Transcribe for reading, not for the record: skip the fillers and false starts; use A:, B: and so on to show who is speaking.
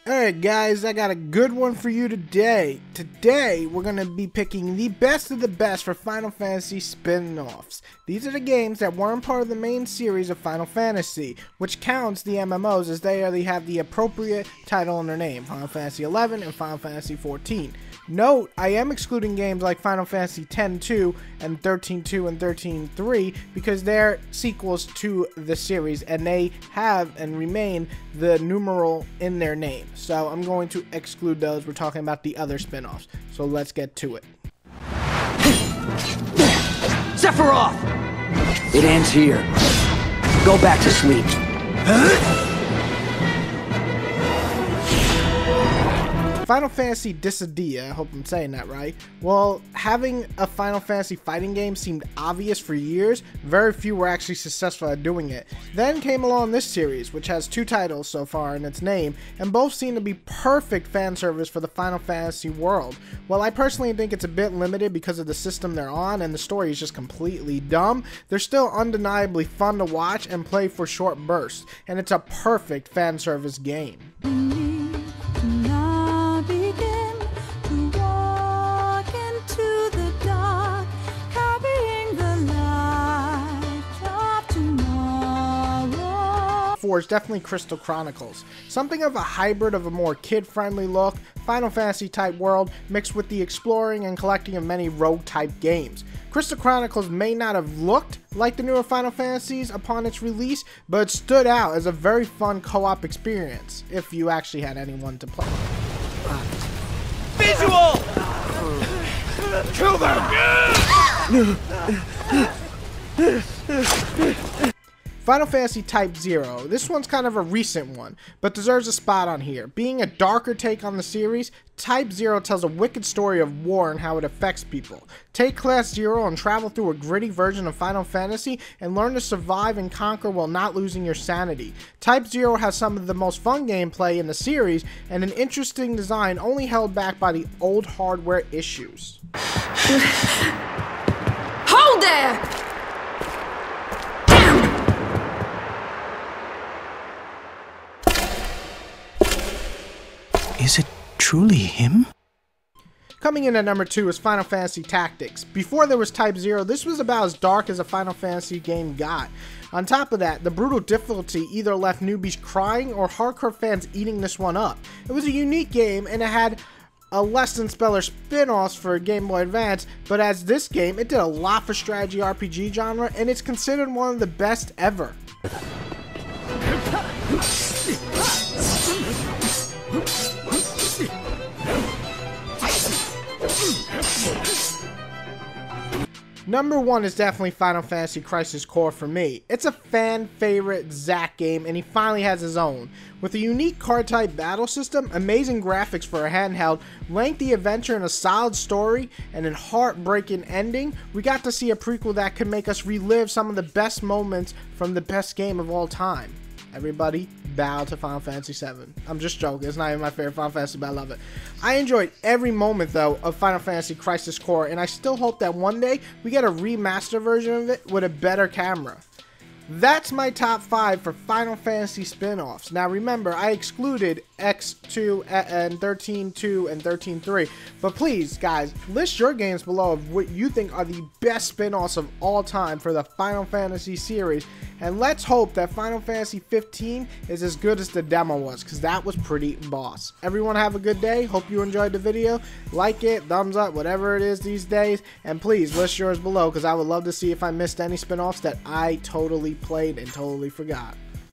A: Alright guys, I got a good one for you today. Today, we're going to be picking the best of the best for Final Fantasy spin-offs. These are the games that weren't part of the main series of Final Fantasy, which counts the MMOs as they already have the appropriate title in their name, Final Fantasy XI and Final Fantasy XIV. Note, I am excluding games like Final Fantasy X-2 and XIII-2 and XIII-3 because they're sequels to the series and they have and remain the numeral in their name. So I'm going to exclude those. We're talking about the other spin-offs. So let's get to it.
B: Sephiroth! It ends here. Go back to sleep.
A: Final Fantasy Dissidia, I hope I'm saying that right. Well, having a Final Fantasy fighting game seemed obvious for years. Very few were actually successful at doing it. Then came along this series, which has 2 titles so far in its name, and both seem to be perfect fan service for the Final Fantasy world. While I personally think it's a bit limited because of the system they're on and the story is just completely dumb, they're still undeniably fun to watch and play for short bursts, and it's a perfect fan service game. Is definitely Crystal Chronicles. Something of a hybrid of a more kid-friendly look, Final Fantasy type world mixed with the exploring and collecting of many rogue type games. Crystal Chronicles may not have looked like the newer Final Fantasies upon its release, but it stood out as a very fun co-op experience if you actually had anyone to play.
C: Visual! Kill them!
A: Final Fantasy TypeZero. This one's kind of a recent one, but deserves a spot on here. Being a darker take on the series, TypeZero tells a wicked story of war and how it affects people. Take Class Zero and travel through a gritty version of Final Fantasy and learn to survive and conquer while not losing your sanity. TypeZero has some of the most fun gameplay in the series and an interesting design only held back by the old hardware issues.
D: Hold there!
B: Is it truly him?
A: Coming in at number 2 is Final Fantasy Tactics. Before there was TypeZero, this was about as dark as a Final Fantasy game got. On top of that, the brutal difficulty either left newbies crying or hardcore fans eating this one up. It was a unique game and it had a less than stellar spin-offs for Game Boy Advance, but as this game, it did a lot for strategy RPG genre and it's considered one of the best ever. Number 1 is definitely Final Fantasy Crisis Core for me. It's a fan favorite Zack game and he finally has his own. With a unique card type battle system, amazing graphics for a handheld, lengthy adventure and a solid story, and a heartbreaking ending, we got to see a prequel that could make us relive some of the best moments from the best game of all time. Everybody bow to Final Fantasy VII. I'm just joking. It's not even my favorite Final Fantasy, but I love it. I enjoyed every moment, though, of Final Fantasy Crisis Core, and I still hope that one day we get a remaster version of it with a better camera. That's my top 5 for Final Fantasy spin-offs. Now remember, I excluded X2 and XIII-2 and XIII-3, but please, guys, list your games below of what you think are the best spin-offs of all time for the Final Fantasy series, and let's hope that Final Fantasy 15 is as good as the demo was, because that was pretty boss. Everyone have a good day. Hope you enjoyed the video. Like it, thumbs up, whatever it is these days, and please list yours below, because I would love to see if I missed any spin-offs that I totally played and totally forgot.